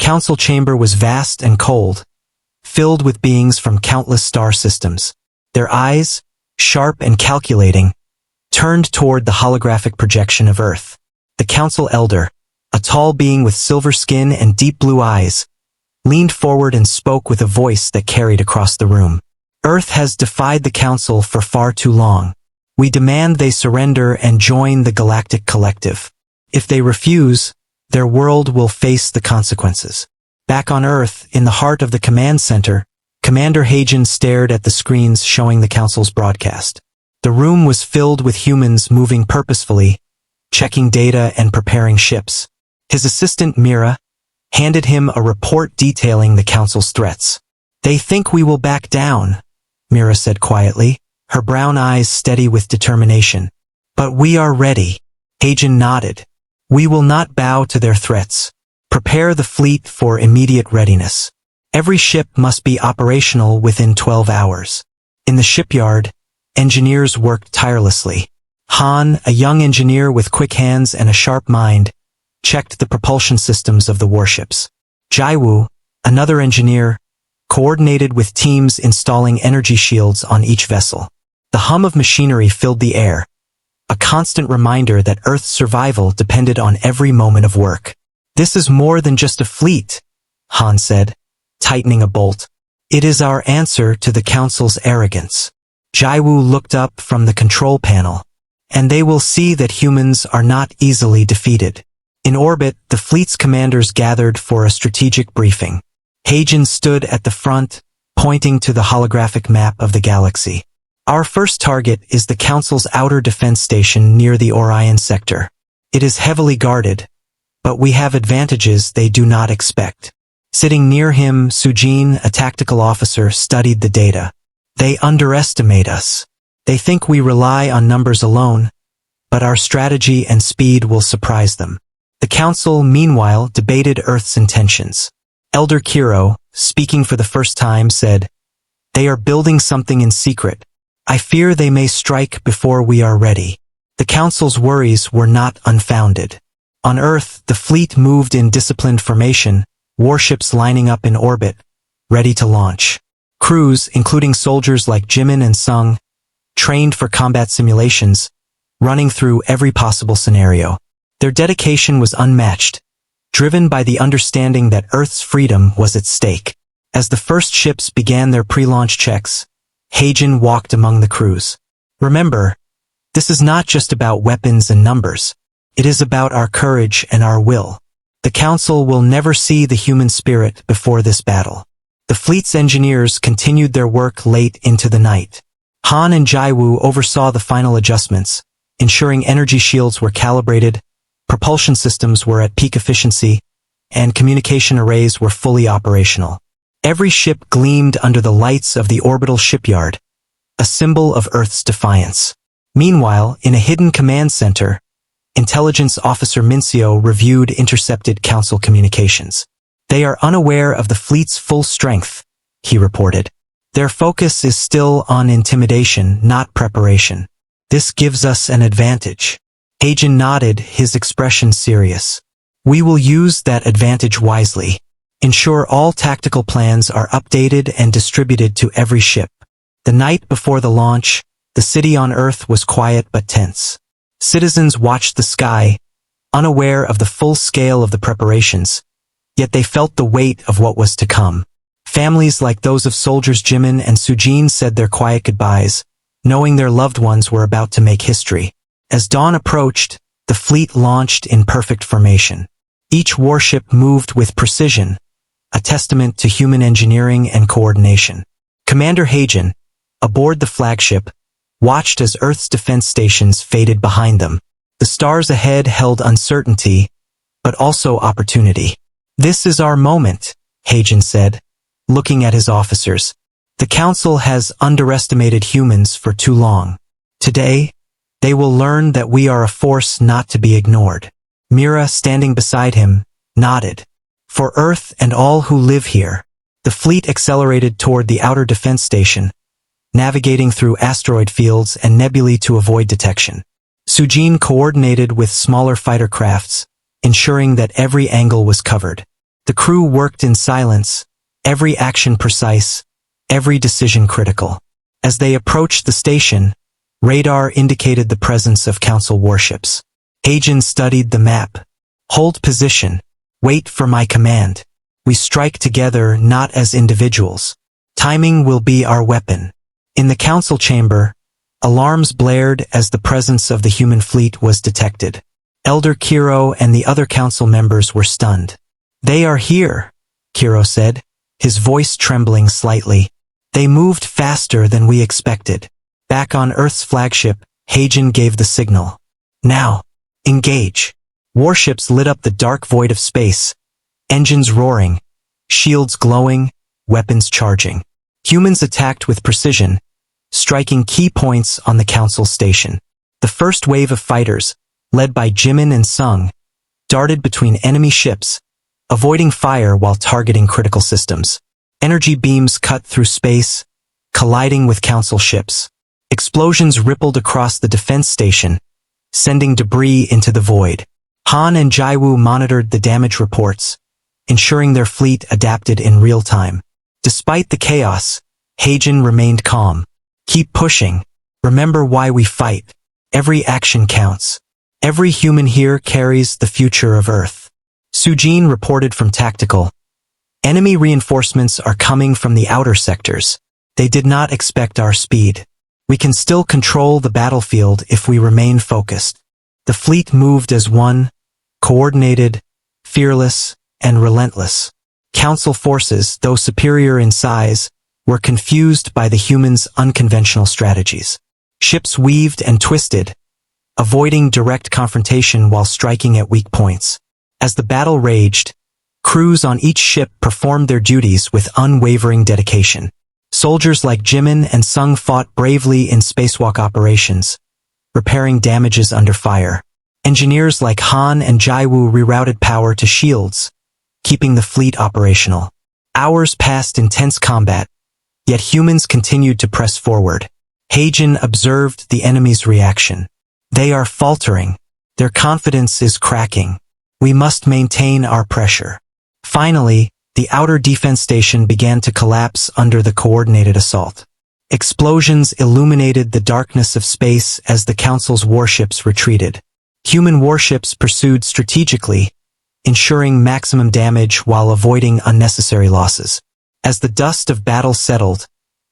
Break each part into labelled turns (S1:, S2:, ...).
S1: council chamber was vast and cold, filled with beings from countless star systems. Their eyes, sharp and calculating, turned toward the holographic projection of Earth. The council elder, a tall being with silver skin and deep blue eyes, leaned forward and spoke with a voice that carried across the room. Earth has defied the council for far too long. We demand they surrender and join the Galactic Collective. If they refuse, their world will face the consequences. Back on Earth, in the heart of the command center, Commander Hagen stared at the screens showing the council's broadcast. The room was filled with humans moving purposefully, checking data and preparing ships. His assistant Mira handed him a report detailing the council's threats. "They think we will back down," Mira said quietly, her brown eyes steady with determination. "But we are ready." Hagen nodded. "We will not bow to their threats. Prepare the fleet for immediate readiness. Every ship must be operational within 12 hours. In the shipyard, engineers worked tirelessly. Han, a young engineer with quick hands and a sharp mind, checked the propulsion systems of the warships. Jaiwu, another engineer, coordinated with teams installing energy shields on each vessel. The hum of machinery filled the air, a constant reminder that Earth's survival depended on every moment of work. "This is more than just a fleet," Han said, tightening a bolt. "It is our answer to the Council's arrogance." Jaiwu looked up from the control panel, and they will see that humans are not easily defeated. In orbit, the fleet's commanders gathered for a strategic briefing. Hagen stood at the front, pointing to the holographic map of the galaxy. "Our first target is the Council's outer defense station near the Orion sector. It is heavily guarded, but we have advantages they do not expect." Sitting near him, Sujin, a tactical officer, studied the data. "They underestimate us. They think we rely on numbers alone, but our strategy and speed will surprise them." The Council, meanwhile, debated Earth's intentions. Elder Kiro, speaking for the first time, said, "They are building something in secret. I fear they may strike before we are ready." The Council's worries were not unfounded. On Earth, the fleet moved in disciplined formation, warships lining up in orbit, ready to launch. Crews, including soldiers like Jimin and Sung, trained for combat simulations, running through every possible scenario. Their dedication was unmatched, driven by the understanding that Earth's freedom was at stake. As the first ships began their pre-launch checks, Hagen walked among the crews. "Remember, this is not just about weapons and numbers. It is about our courage and our will. The Council will never see the human spirit before this battle." The fleet's engineers continued their work late into the night. Han and Jaiwu oversaw the final adjustments, ensuring energy shields were calibrated, propulsion systems were at peak efficiency, and communication arrays were fully operational. Every ship gleamed under the lights of the orbital shipyard, a symbol of Earth's defiance. Meanwhile, in a hidden command center, Intelligence Officer Mincio reviewed intercepted Council communications. "They are unaware of the fleet's full strength," he reported. "Their focus is still on intimidation, not preparation. This gives us an advantage." Hagen nodded, his expression serious. "We will use that advantage wisely. Ensure all tactical plans are updated and distributed to every ship." The night before the launch, the city on Earth was quiet but tense. Citizens watched the sky, unaware of the full scale of the preparations, yet they felt the weight of what was to come. Families like those of soldiers Jimin and Sujin said their quiet goodbyes, knowing their loved ones were about to make history. As dawn approached, the fleet launched in perfect formation. Each warship moved with precision, a testament to human engineering and coordination. Commander Hagen, aboard the flagship, watched as Earth's defense stations faded behind them. The stars ahead held uncertainty, but also opportunity. "This is our moment," Hagen said, looking at his officers. "The Council has underestimated humans for too long. Today, they will learn that we are a force not to be ignored." Mira, standing beside him, nodded. "For Earth and all who live here." The fleet accelerated toward the outer defense station, navigating through asteroid fields and nebulae to avoid detection. Sujin coordinated with smaller fighter crafts, ensuring that every angle was covered. The crew worked in silence, every action precise, every decision critical. As they approached the station, radar indicated the presence of Council warships. Hagen studied the map. Hold position. Wait for my command. We strike together, not as individuals. Timing will be our weapon. In the council chamber, alarms blared as the presence of the human fleet was detected. Elder Kiro and the other council members were stunned. They are here, Kiro said, his voice trembling slightly. They moved faster than we expected. Back on Earth's flagship, Hagen gave the signal. Now, engage. Warships lit up the dark void of space, engines roaring, shields glowing, weapons charging. Humans attacked with precision, striking key points on the council station. The first wave of fighters, led by Jimin and Sung, darted between enemy ships, avoiding fire while targeting critical systems. Energy beams cut through space, colliding with council ships. Explosions rippled across the defense station, sending debris into the void. Han and Jaiwoo monitored the damage reports, ensuring their fleet adapted in real time. Despite the chaos, Hagen remained calm. Keep pushing. Remember why we fight. Every action counts. Every human here carries the future of Earth. Sujin reported from Tactical. Enemy reinforcements are coming from the outer sectors. They did not expect our speed. We can still control the battlefield if we remain focused. The fleet moved as one, coordinated, fearless, and relentless. Council forces, though superior in size, were confused by the humans' unconventional strategies. Ships weaved and twisted, avoiding direct confrontation while striking at weak points. As the battle raged, crews on each ship performed their duties with unwavering dedication. Soldiers like Jimin and Sung fought bravely in spacewalk operations, repairing damages under fire. Engineers like Han and Jaiwoo rerouted power to shields, keeping the fleet operational. Hours passed in tense combat, yet humans continued to press forward. Hagen observed the enemy's reaction. They are faltering. Their confidence is cracking. We must maintain our pressure. Finally, the outer defense station began to collapse under the coordinated assault. Explosions illuminated the darkness of space as the Council's warships retreated. Human warships pursued strategically, ensuring maximum damage while avoiding unnecessary losses. As the dust of battle settled,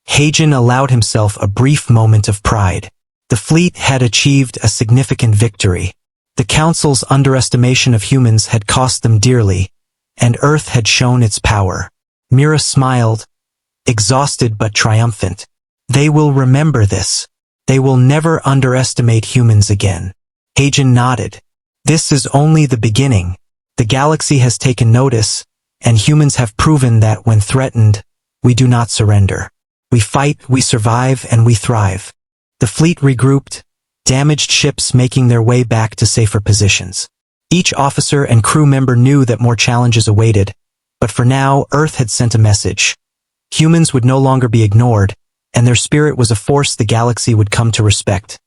S1: Hagen allowed himself a brief moment of pride. The fleet had achieved a significant victory. The Council's underestimation of humans had cost them dearly, and Earth had shown its power. Mira smiled, exhausted but triumphant. They will remember this. They will never underestimate humans again. Hagen nodded. This is only the beginning. The galaxy has taken notice, and humans have proven that when threatened, we do not surrender. We fight, we survive, and we thrive. The fleet regrouped, damaged ships making their way back to safer positions. Each officer and crew member knew that more challenges awaited, but for now, Earth had sent a message. Humans would no longer be ignored, and their spirit was a force the galaxy would come to respect.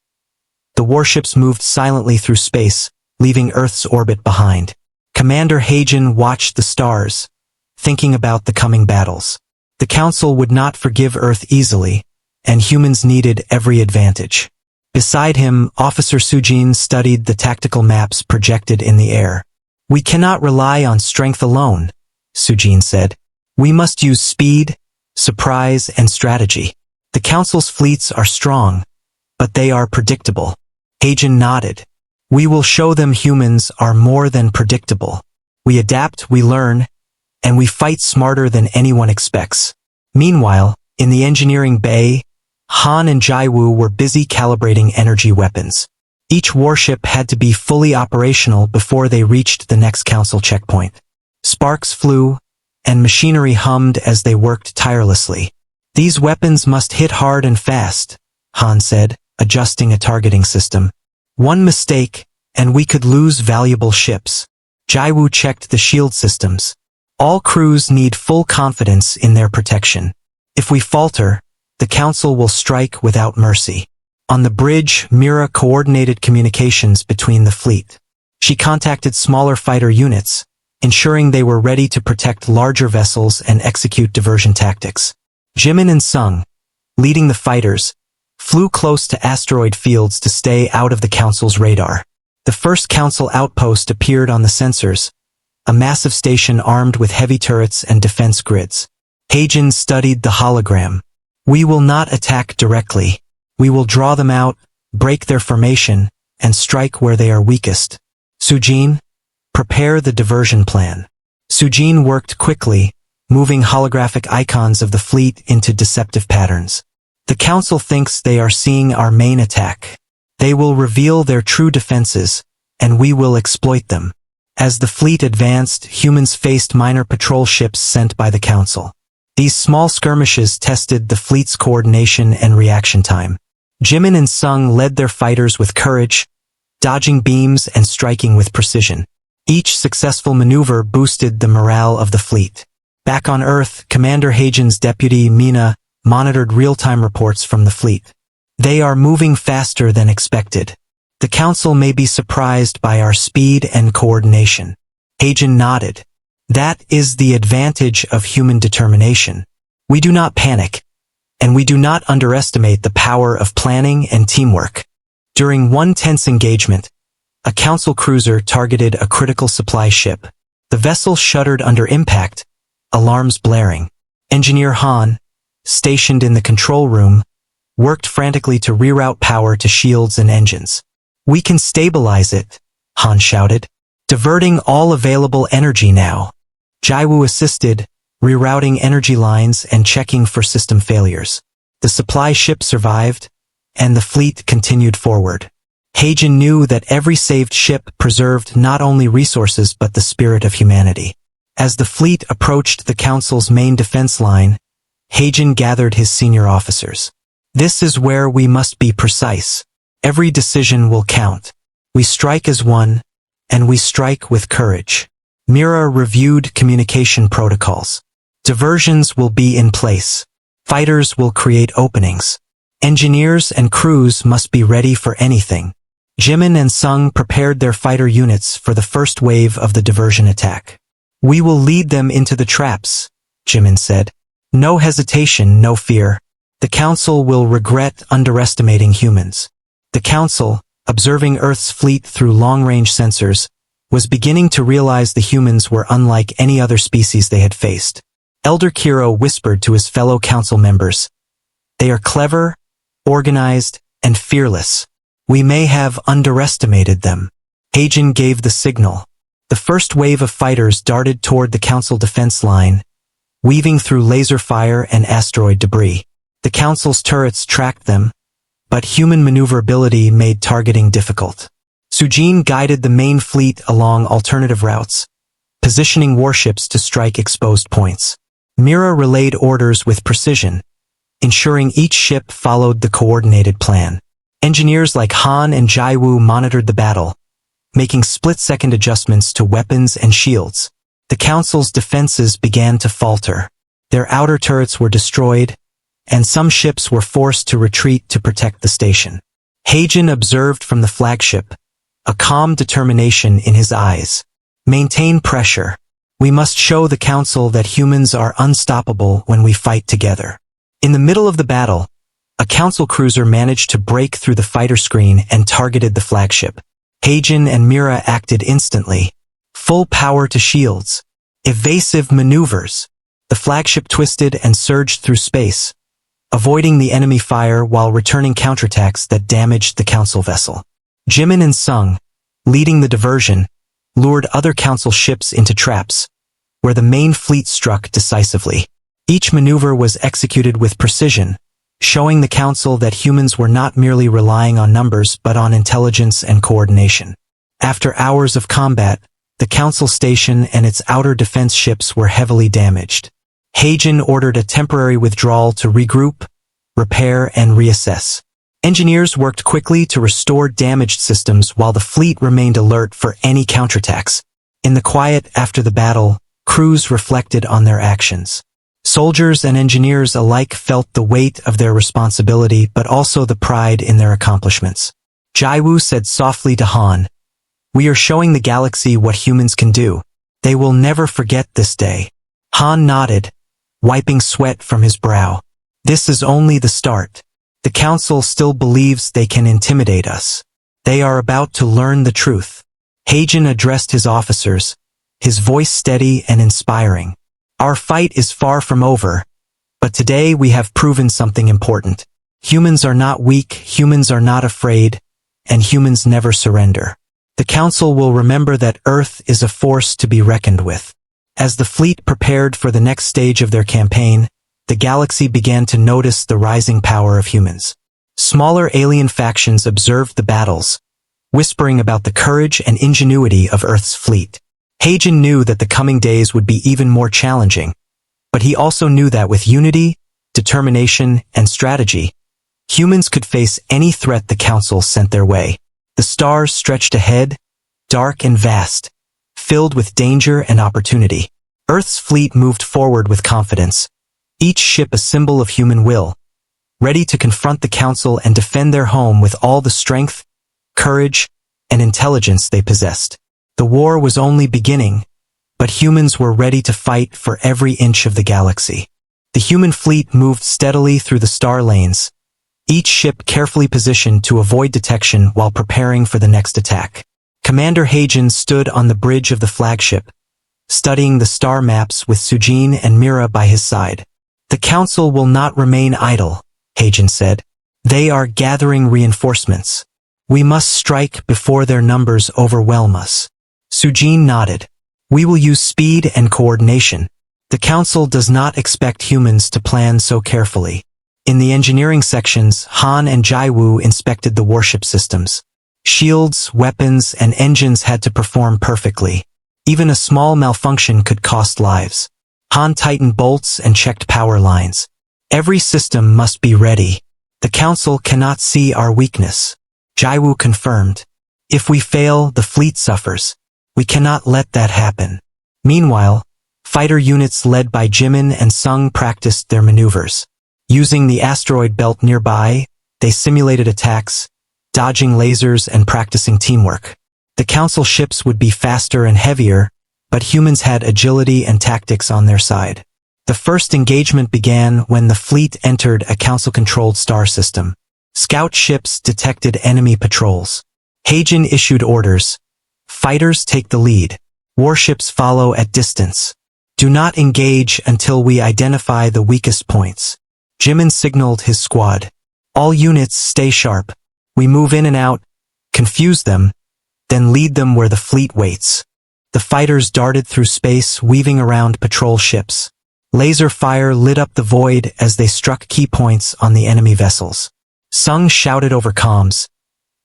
S1: The warships moved silently through space, leaving Earth's orbit behind. Commander Hagen watched the stars, thinking about the coming battles. The Council would not forgive Earth easily, and humans needed every advantage. Beside him, Officer Sujin studied the tactical maps projected in the air. We cannot rely on strength alone, Sujin said. We must use speed, surprise, and strategy. The Council's fleets are strong, but they are predictable. Hagen nodded. We will show them humans are more than predictable. We adapt, we learn, and we fight smarter than anyone expects. Meanwhile, in the engineering bay, Han and Jaiwoo were busy calibrating energy weapons. Each warship had to be fully operational before they reached the next Council checkpoint. Sparks flew, and machinery hummed as they worked tirelessly. These weapons must hit hard and fast, Han said, adjusting a targeting system. One mistake, and we could lose valuable ships. Jaiwoo checked the shield systems. All crews need full confidence in their protection. If we falter, the Council will strike without mercy. On the bridge, Mira coordinated communications between the fleet. She contacted smaller fighter units, ensuring they were ready to protect larger vessels and execute diversion tactics. Jimin and Sung, leading the fighters, flew close to asteroid fields to stay out of the Council's radar. The first Council outpost appeared on the sensors, a massive station armed with heavy turrets and defense grids. Heijin studied the hologram. We will not attack directly. We will draw them out, break their formation, and strike where they are weakest. Sujin, prepare the diversion plan. Sujin worked quickly, moving holographic icons of the fleet into deceptive patterns. The Council thinks they are seeing our main attack. They will reveal their true defenses, and we will exploit them. As the fleet advanced, humans faced minor patrol ships sent by the Council. These small skirmishes tested the fleet's coordination and reaction time. Jimin and Sung led their fighters with courage, dodging beams and striking with precision. Each successful maneuver boosted the morale of the fleet. Back on Earth, Commander Heijin's deputy, Mina, monitored real-time reports from the fleet. They are moving faster than expected. The Council may be surprised by our speed and coordination. Heijin nodded. That is the advantage of human determination. We do not panic, and we do not underestimate the power of planning and teamwork. During one tense engagement, a Council cruiser targeted a critical supply ship. The vessel shuddered under impact, alarms blaring. Engineer Han, stationed in the control room, worked frantically to reroute power to shields and engines. We can stabilize it, Han shouted, diverting all available energy now. Jaiwoo assisted, rerouting energy lines and checking for system failures. The supply ship survived, and the fleet continued forward. Heijin knew that every saved ship preserved not only resources but the spirit of humanity. As the fleet approached the Council's main defense line, Heijin gathered his senior officers. This is where we must be precise. Every decision will count. We strike as one, and we strike with courage. Mira reviewed communication protocols. Diversions will be in place. Fighters will create openings. Engineers and crews must be ready for anything. Jimin and Sung prepared their fighter units for the first wave of the diversion attack. We will lead them into the traps, Jimin said. No hesitation, no fear. The Council will regret underestimating humans. The Council, observing Earth's fleet through long-range sensors, was beginning to realize the humans were unlike any other species they had faced. Elder Kiro whispered to his fellow Council members, "They are clever, organized, and fearless. We may have underestimated them." Heijin gave the signal. The first wave of fighters darted toward the Council defense line, weaving through laser fire and asteroid debris. The Council's turrets tracked them, but human maneuverability made targeting difficult. Sujin guided the main fleet along alternative routes, positioning warships to strike exposed points. Mira relayed orders with precision, ensuring each ship followed the coordinated plan. Engineers like Han and Jaiwoo monitored the battle, making split-second adjustments to weapons and shields. The Council's defenses began to falter. Their outer turrets were destroyed, and some ships were forced to retreat to protect the station. Heijin observed from the flagship, a calm determination in his eyes. Maintain pressure. We must show the Council that humans are unstoppable when we fight together. In the middle of the battle, a Council cruiser managed to break through the fighter screen and targeted the flagship. Heijin and Mira acted instantly. Full power to shields. Evasive maneuvers. The flagship twisted and surged through space, avoiding the enemy fire while returning counterattacks that damaged the Council vessel. Jimin and Sung, leading the diversion, lured other Council ships into traps, where the main fleet struck decisively. Each maneuver was executed with precision, showing the Council that humans were not merely relying on numbers but on intelligence and coordination. After hours of combat, the Council station and its outer defense ships were heavily damaged. Heijin ordered a temporary withdrawal to regroup, repair, and reassess. Engineers worked quickly to restore damaged systems while the fleet remained alert for any counterattacks. In the quiet after the battle, crews reflected on their actions. Soldiers and engineers alike felt the weight of their responsibility but also the pride in their accomplishments. Jaiwoo said softly to Han, "We are showing the galaxy what humans can do." They will never forget this day. Han nodded, wiping sweat from his brow. This is only the start. The Council still believes they can intimidate us. They are about to learn the truth. Hagen addressed his officers, his voice steady and inspiring. Our fight is far from over, but today we have proven something important. Humans are not weak, humans are not afraid, and humans never surrender. The Council will remember that Earth is a force to be reckoned with. As the fleet prepared for the next stage of their campaign, the galaxy began to notice the rising power of humans. Smaller alien factions observed the battles, whispering about the courage and ingenuity of Earth's fleet. Hagen knew that the coming days would be even more challenging, but he also knew that with unity, determination, and strategy, humans could face any threat the Council sent their way. The stars stretched ahead, dark and vast, filled with danger and opportunity. Earth's fleet moved forward with confidence, each ship a symbol of human will, ready to confront the Council and defend their home with all the strength, courage, and intelligence they possessed. The war was only beginning, but humans were ready to fight for every inch of the galaxy. The human fleet moved steadily through the star lanes, each ship carefully positioned to avoid detection while preparing for the next attack. Commander Hagen stood on the bridge of the flagship, studying the star maps with Sujin and Mira by his side. The Council will not remain idle, Hagen said. They are gathering reinforcements. We must strike before their numbers overwhelm us. Sujin nodded. We will use speed and coordination. The Council does not expect humans to plan so carefully. In the engineering sections, Han and Jaiwu inspected the warship systems. Shields, weapons, and engines had to perform perfectly. Even a small malfunction could cost lives. Han tightened bolts and checked power lines. Every system must be ready. The Council cannot see our weakness. Jaiwu confirmed. If we fail, the fleet suffers. We cannot let that happen. Meanwhile, fighter units led by Jimin and Sung practiced their maneuvers. Using the asteroid belt nearby, they simulated attacks, dodging lasers and practicing teamwork. The Council ships would be faster and heavier, but humans had agility and tactics on their side. The first engagement began when the fleet entered a Council-controlled star system. Scout ships detected enemy patrols. Hagen issued orders. Fighters take the lead. Warships follow at distance. Do not engage until we identify the weakest points. Jimin signaled his squad. All units stay sharp. We move in and out, confuse them, then lead them where the fleet waits. The fighters darted through space, weaving around patrol ships. Laser fire lit up the void as they struck key points on the enemy vessels. Sung shouted over comms.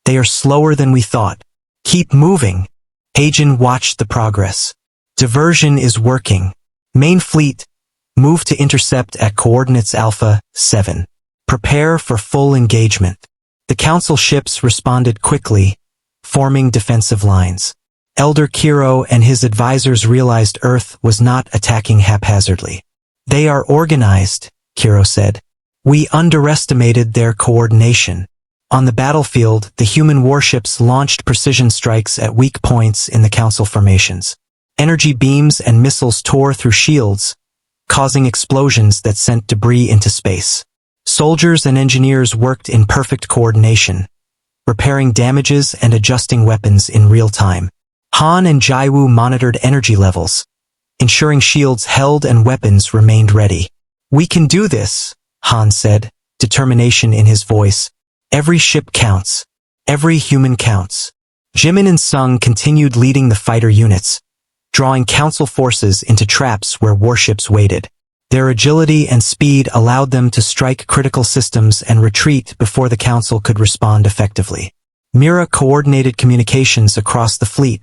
S1: They are slower than we thought. Keep moving. Hagen watched the progress. Diversion is working. Main fleet, move to intercept at coordinates Alpha 7. Prepare for full engagement. The Council ships responded quickly, forming defensive lines. Elder Kiro and his advisors realized Earth was not attacking haphazardly. They are organized, Kiro said. We underestimated their coordination. On the battlefield, the human warships launched precision strikes at weak points in the Council formations. Energy beams and missiles tore through shields, causing explosions that sent debris into space. Soldiers and engineers worked in perfect coordination, repairing damages and adjusting weapons in real time. Han and Jaiwu monitored energy levels, ensuring shields held and weapons remained ready. We can do this, Han said, determination in his voice. Every ship counts. Every human counts. Jimin and Sung continued leading the fighter units, drawing Council forces into traps where warships waited. Their agility and speed allowed them to strike critical systems and retreat before the Council could respond effectively. Mira coordinated communications across the fleet,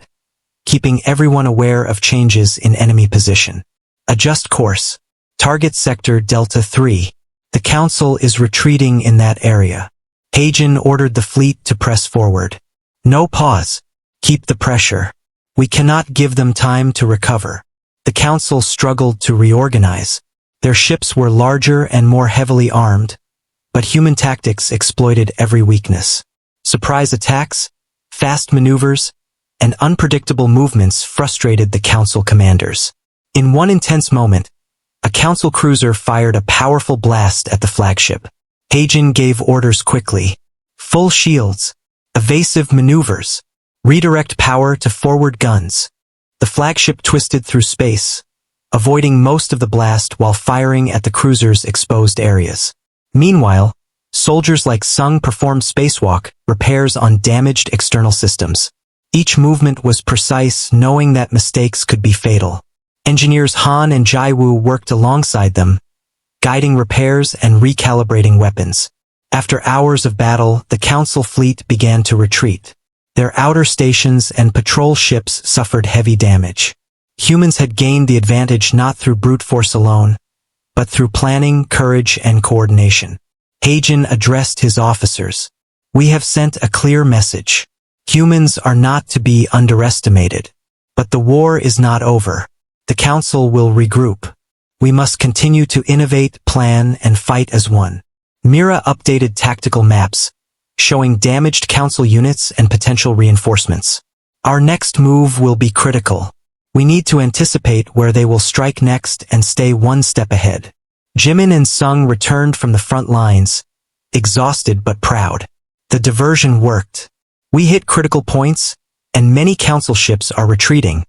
S1: keeping everyone aware of changes in enemy position. Adjust course. Target sector Delta 3. The Council is retreating in that area. Hagen ordered the fleet to press forward. No pause. Keep the pressure. We cannot give them time to recover. The Council struggled to reorganize. Their ships were larger and more heavily armed, but human tactics exploited every weakness. Surprise attacks, fast maneuvers, and unpredictable movements frustrated the Council commanders. In one intense moment, a Council cruiser fired a powerful blast at the flagship. Hagen gave orders quickly. Full shields, evasive maneuvers, redirect power to forward guns. The flagship twisted through space, avoiding most of the blast while firing at the cruiser's exposed areas. Meanwhile, soldiers like Sung performed spacewalk repairs on damaged external systems. Each movement was precise, knowing that mistakes could be fatal. Engineers Han and Jaiwoo worked alongside them, guiding repairs and recalibrating weapons. After hours of battle, the Council fleet began to retreat. Their outer stations and patrol ships suffered heavy damage. Humans had gained the advantage not through brute force alone, but through planning, courage, and coordination. Hagen addressed his officers. We have sent a clear message. Humans are not to be underestimated. But the war is not over. The Council will regroup. We must continue to innovate, plan, and fight as one. Mira updated tactical maps, showing damaged Council units and potential reinforcements. Our next move will be critical. We need to anticipate where they will strike next and stay one step ahead. Jimin and Sung returned from the front lines, exhausted but proud. The diversion worked. We hit critical points, and many Council ships are retreating,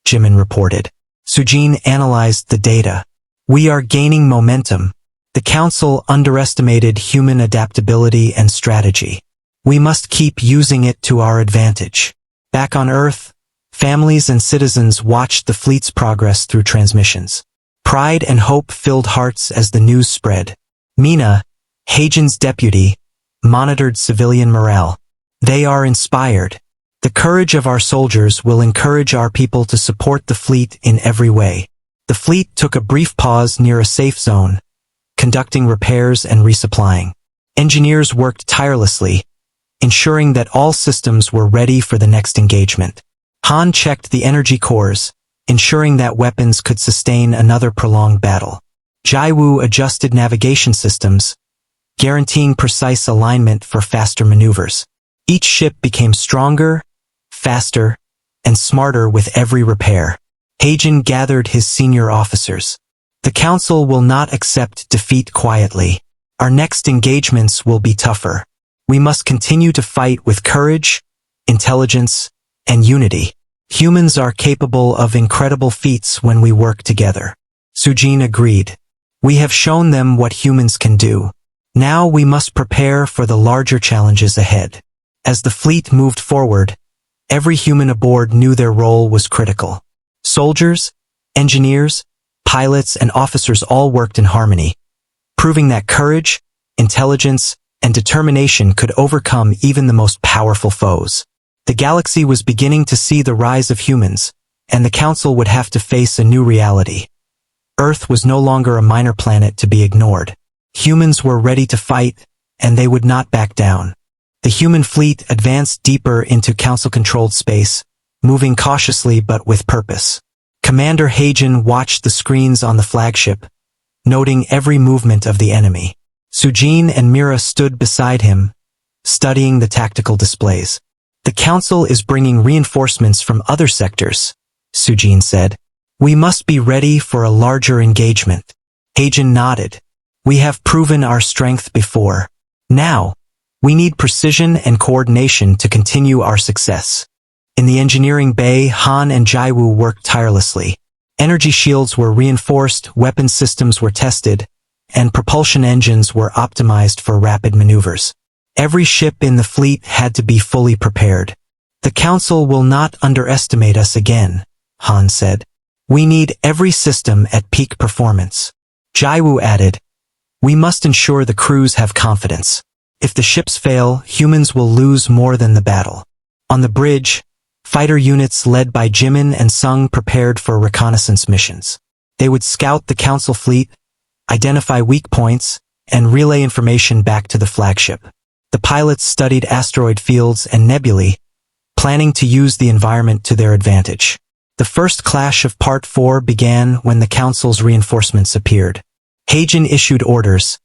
S1: Jimin reported. Sujin analyzed the data. We are gaining momentum. The Council underestimated human adaptability and strategy. We must keep using it to our advantage. Back on Earth, families and citizens watched the fleet's progress through transmissions. Pride and hope filled hearts as the news spread. Mina, Hagen's deputy, monitored civilian morale. They are inspired. The courage of our soldiers will encourage our people to support the fleet in every way. The fleet took a brief pause near a safe zone, conducting repairs and resupplying. Engineers worked tirelessly, ensuring that all systems were ready for the next engagement. Han checked the energy cores, ensuring that weapons could sustain another prolonged battle. Jaiwoo adjusted navigation systems, guaranteeing precise alignment for faster maneuvers. Each ship became stronger, faster, and smarter with every repair. Hagen gathered his senior officers. The Council will not accept defeat quietly. Our next engagements will be tougher. We must continue to fight with courage, intelligence, and unity. Humans are capable of incredible feats when we work together. Sujin agreed. We have shown them what humans can do. Now we must prepare for the larger challenges ahead. As the fleet moved forward, every human aboard knew their role was critical. Soldiers, engineers, pilots, and officers all worked in harmony, proving that courage, intelligence, and determination could overcome even the most powerful foes. The galaxy was beginning to see the rise of humans, and the Council would have to face a new reality. Earth was no longer a minor planet to be ignored. Humans were ready to fight, and they would not back down. The human fleet advanced deeper into Council-controlled space, moving cautiously but with purpose. Commander Hagen watched the screens on the flagship, noting every movement of the enemy. Sujin and Mira stood beside him, studying the tactical displays. The Council is bringing reinforcements from other sectors, Sujin said. We must be ready for a larger engagement. Hagen nodded. We have proven our strength before. Now, we need precision and coordination to continue our success. In the engineering bay, Han and Jaiwoo worked tirelessly. Energy shields were reinforced, weapon systems were tested, and propulsion engines were optimized for rapid maneuvers. Every ship in the fleet had to be fully prepared. The Council will not underestimate us again, Han said. We need every system at peak performance. Jaiwoo added, we must ensure the crews have confidence. If the ships fail, humans will lose more than the battle. On the bridge, fighter units led by Jimin and Sung prepared for reconnaissance missions. They would scout the Council fleet, identify weak points, and relay information back to the flagship. The pilots studied asteroid fields and nebulae, planning to use the environment to their advantage. The first clash of Part 4 began when the Council's reinforcements appeared. Hagen issued orders.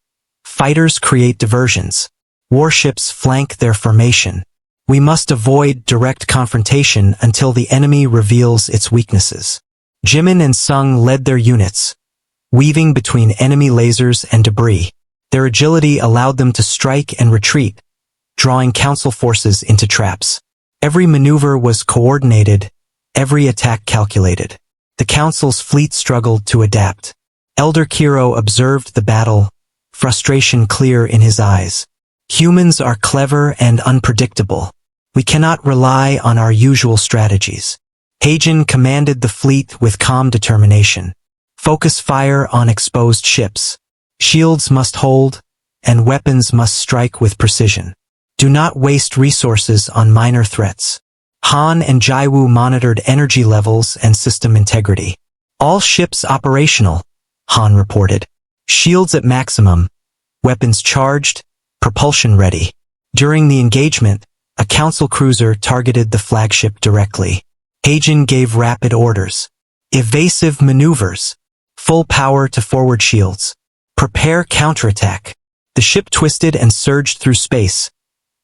S1: Fighters create diversions. Warships flank their formation. We must avoid direct confrontation until the enemy reveals its weaknesses. Jimin and Sung led their units, weaving between enemy lasers and debris. Their agility allowed them to strike and retreat, drawing council forces into traps. Every maneuver was coordinated, every attack calculated. The council's fleet struggled to adapt. Elder Kiro observed the battle, frustration clear in his eyes. Humans are clever and unpredictable. We cannot rely on our usual strategies. Heijin commanded the fleet with calm determination. Focus fire on exposed ships. Shields must hold, and weapons must strike with precision. Do not waste resources on minor threats. Han and Jaiwoo monitored energy levels and system integrity. All ships operational, Han reported. Shields at maximum, weapons charged, propulsion ready. During the engagement, a council cruiser targeted the flagship directly. Heijin gave rapid orders. Evasive maneuvers. Full power to forward shields. Prepare counterattack. The ship twisted and surged through space,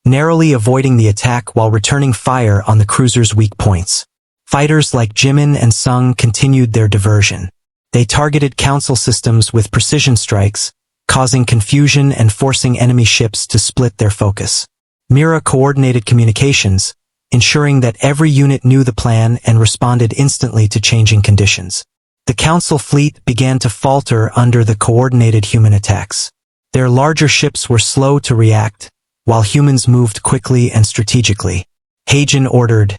S1: narrowly avoiding the attack while returning fire on the cruiser's weak points. Fighters like Jimin and Sung continued their diversion. They targeted council systems with precision strikes, causing confusion and forcing enemy ships to split their focus. Mira coordinated communications, ensuring that every unit knew the plan and responded instantly to changing conditions. The council fleet began to falter under the coordinated human attacks. Their larger ships were slow to react, while humans moved quickly and strategically. Heijin ordered,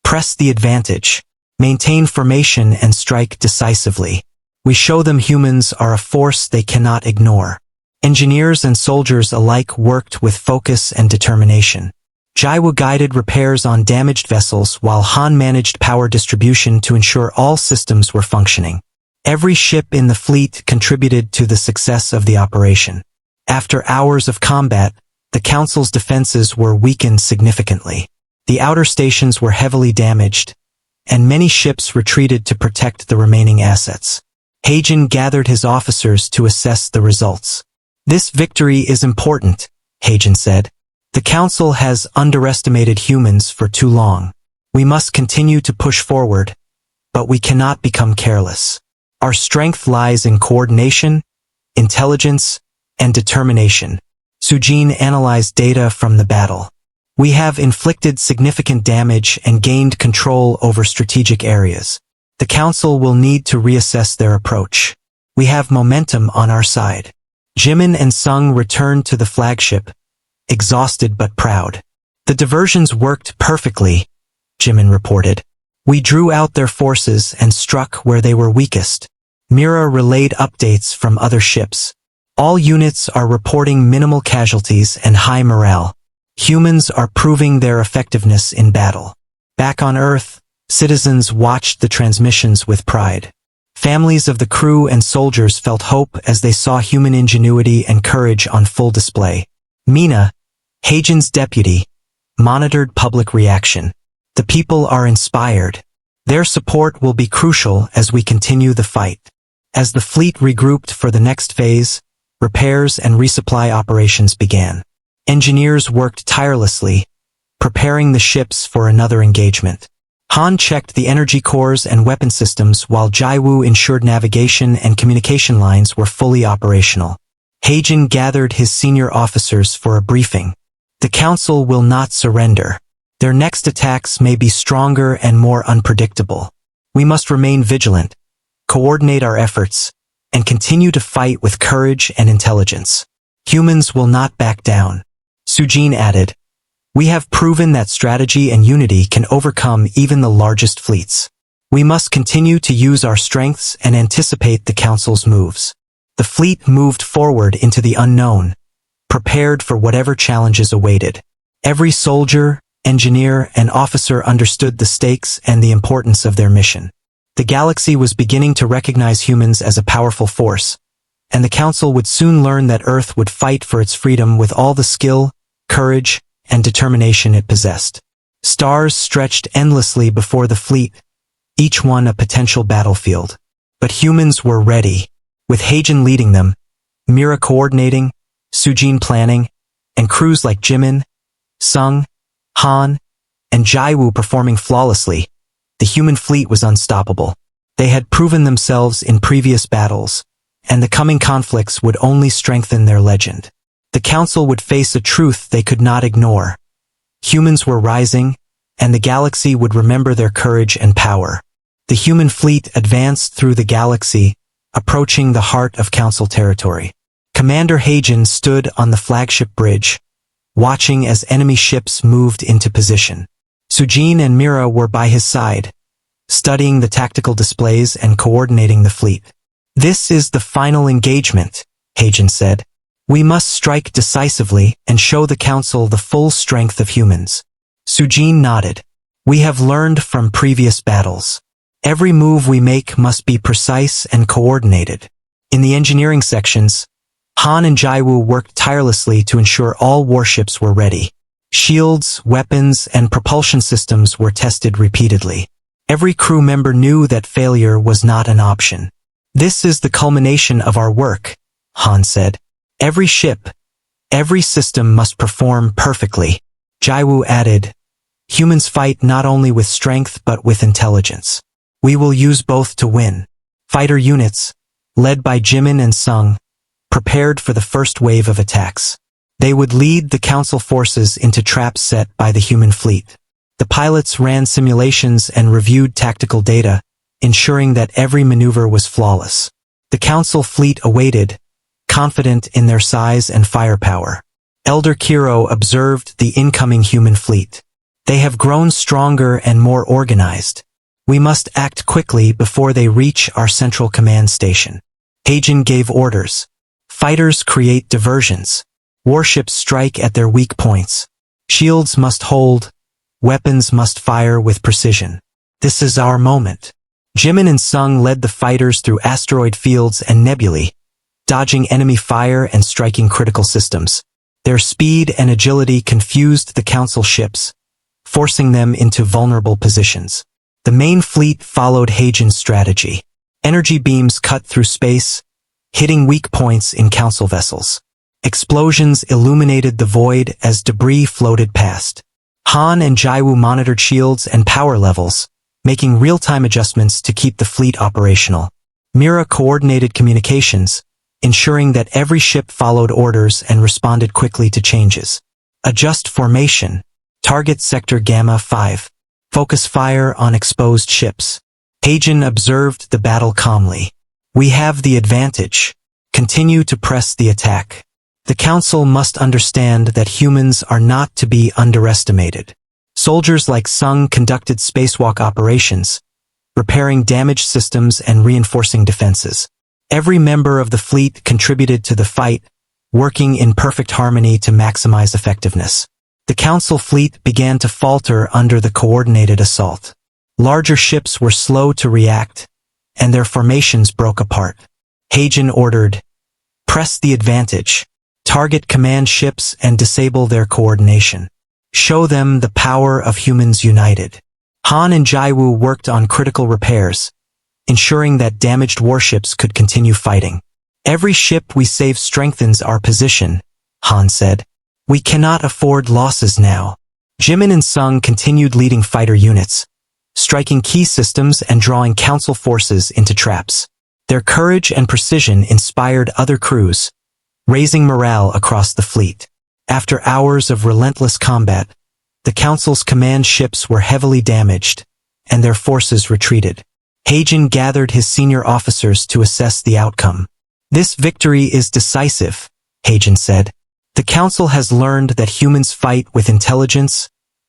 S1: "Press the advantage. Maintain formation and strike decisively. We show them humans are a force they cannot ignore." Engineers and soldiers alike worked with focus and determination. Jaiwoo guided repairs on damaged vessels while Han managed power distribution to ensure all systems were functioning. Every ship in the fleet contributed to the success of the operation. After hours of combat, the Council's defenses were weakened significantly. The outer stations were heavily damaged, and many ships retreated to protect the remaining assets. Heijin gathered his officers to assess the results. "This victory is important," Heijin said. "The Council has underestimated humans for too long. We must continue to push forward, but we cannot become careless. Our strength lies in coordination, intelligence, and determination." Sujin analyzed data from the battle. "We have inflicted significant damage and gained control over strategic areas. The Council will need to reassess their approach. We have momentum on our side." Jimin and Sung returned to the flagship, exhausted but proud. "The diversions worked perfectly," Jimin reported. "We drew out their forces and struck where they were weakest." Mira relayed updates from other ships. "All units are reporting minimal casualties and high morale. Humans are proving their effectiveness in battle." Back on Earth, citizens watched the transmissions with pride. Families of the crew and soldiers felt hope as they saw human ingenuity and courage on full display. Mina, Heijin's deputy, monitored public reaction. "The people are inspired. Their support will be crucial as we continue the fight." As the fleet regrouped for the next phase, repairs and resupply operations began. Engineers worked tirelessly, preparing the ships for another engagement. Han checked the energy cores and weapon systems while Jaiwoo ensured navigation and communication lines were fully operational. Heijin gathered his senior officers for a briefing. "The Council will not surrender. Their next attacks may be stronger and more unpredictable. We must remain vigilant, coordinate our efforts, and continue to fight with courage and intelligence. Humans will not back down." Sujin added, "We have proven that strategy and unity can overcome even the largest fleets. We must continue to use our strengths and anticipate the Council's moves." The fleet moved forward into the unknown, prepared for whatever challenges awaited. Every soldier, engineer, and officer understood the stakes and the importance of their mission. The galaxy was beginning to recognize humans as a powerful force, and the Council would soon learn that Earth would fight for its freedom with all the skill, courage, and determination it possessed. Stars stretched endlessly before the fleet, each one a potential battlefield. But humans were ready, with Heijin leading them, Mira coordinating, Sujin planning, and crews like Jimin, Sung, Han, and Jaiwu performing flawlessly, the human fleet was unstoppable. They had proven themselves in previous battles, and the coming conflicts would only strengthen their legend. The Council would face a truth they could not ignore. Humans were rising, and the galaxy would remember their courage and power. The human fleet advanced through the galaxy, approaching the heart of Council territory. Commander Hagen stood on the flagship bridge, watching as enemy ships moved into position. Sujin and Mira were by his side, studying the tactical displays and coordinating the fleet. "This is the final engagement," Hagen said. "We must strike decisively and show the Council the full strength of humans." Sujin nodded. "We have learned from previous battles. Every move we make must be precise and coordinated." In the engineering sections, Han and Jaiwu worked tirelessly to ensure all warships were ready. Shields, weapons, and propulsion systems were tested repeatedly. Every crew member knew that failure was not an option. "This is the culmination of our work," Han said. "Every ship, every system must perform perfectly." Jaiwu added, "Humans fight not only with strength but with intelligence. We will use both to win." Fighter units, led by Jimin and Sung, prepared for the first wave of attacks. They would lead the Council forces into traps set by the human fleet. The pilots ran simulations and reviewed tactical data, ensuring that every maneuver was flawless. The Council fleet awaited, confident in their size and firepower. Elder Kiro observed the incoming human fleet. "They have grown stronger and more organized. We must act quickly before they reach our central command station." Hagen gave orders. "Fighters create diversions. Warships strike at their weak points. Shields must hold. Weapons must fire with precision. This is our moment." Jimin and Sung led the fighters through asteroid fields and nebulae, dodging enemy fire and striking critical systems. Their speed and agility confused the Council ships, forcing them into vulnerable positions. The main fleet followed Hagen's strategy. Energy beams cut through space, hitting weak points in Council vessels. Explosions illuminated the void as debris floated past. Han and Jaiwu monitored shields and power levels, making real-time adjustments to keep the fleet operational. Mira coordinated communications, ensuring that every ship followed orders and responded quickly to changes. "Adjust formation. Target Sector Gamma 5. Focus fire on exposed ships." Hagen observed the battle calmly. "We have the advantage. Continue to press the attack." The Council must understand that humans are not to be underestimated. Soldiers like Sung conducted spacewalk operations, repairing damaged systems and reinforcing defenses. Every member of the fleet contributed to the fight, working in perfect harmony to maximize effectiveness. The Council fleet began to falter under the coordinated assault. Larger ships were slow to react, and their formations broke apart. Hagen ordered, "Press the advantage. Target command ships and disable their coordination. Show them the power of humans united." Han and Jaiwu worked on critical repairs, ensuring that damaged warships could continue fighting. "Every ship we save strengthens our position," Han said. "We cannot afford losses now." Jimin and Sung continued leading fighter units, striking key systems and drawing Council forces into traps. Their courage and precision inspired other crews, raising morale across the fleet. After hours of relentless combat, the Council's command ships were heavily damaged, and their forces retreated. Hagen gathered his senior officers to assess the outcome. "This victory is decisive," Hagen said. "The Council has learned that humans fight with intelligence,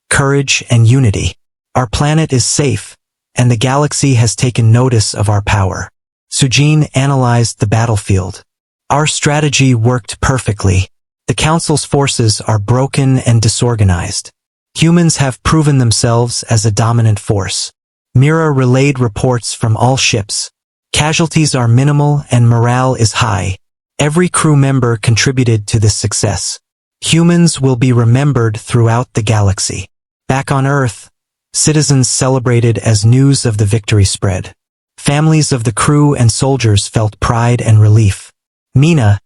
S1: courage, and unity. Our planet is safe, and the galaxy has taken notice of our power." Sujin analyzed the battlefield. "Our strategy worked perfectly. The Council's forces are broken and disorganized. Humans have proven themselves as a dominant force." Mira relayed reports from all ships. "Casualties are minimal and morale is high. Every crew member contributed to this success. Humans will be remembered throughout the galaxy." Back on Earth, citizens celebrated as news of the victory spread. Families of the crew and soldiers felt pride and relief. Mina,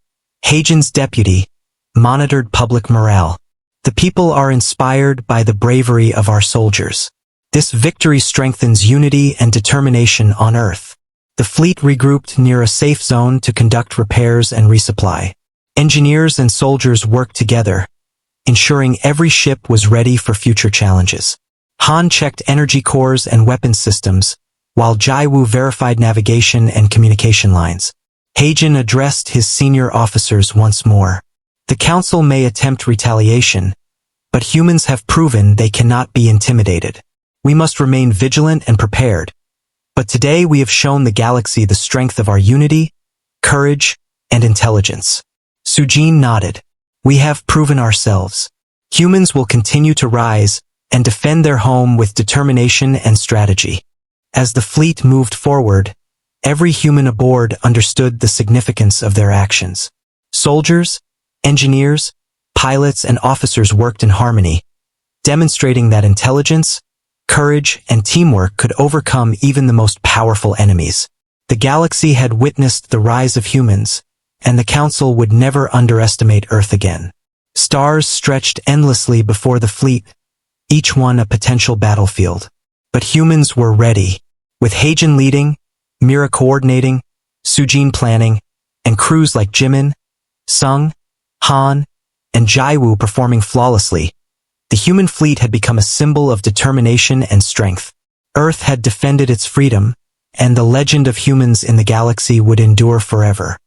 S1: Hagen's deputy, monitored public morale. The people are inspired by the bravery of our soldiers. This victory strengthens unity and determination on Earth. The fleet regrouped near a safe zone to conduct repairs and resupply. Engineers and soldiers worked together, ensuring every ship was ready for future challenges. Han checked energy cores and weapons systems, while Jaiwu verified navigation and communication lines. Heijin addressed his senior officers once more. The Council may attempt retaliation, but humans have proven they cannot be intimidated. We must remain vigilant and prepared. But today we have shown the galaxy the strength of our unity, courage, and intelligence. Sujin nodded. We have proven ourselves. Humans will continue to rise and defend their home with determination and strategy. As the fleet moved forward, every human aboard understood the significance of their actions. Soldiers, engineers, pilots, and officers worked in harmony, demonstrating that intelligence, courage, and teamwork could overcome even the most powerful enemies. The galaxy had witnessed the rise of humans, and the Council would never underestimate Earth again. Stars stretched endlessly before the fleet, each one a potential battlefield. But humans were ready. With Heijin leading, Mira coordinating, Sujin planning, and crews like Jimin, Sung, Han, and Jaiwu performing flawlessly, the human fleet had become a symbol of determination and strength. Earth had defended its freedom, and the legend of humans in the galaxy would endure forever.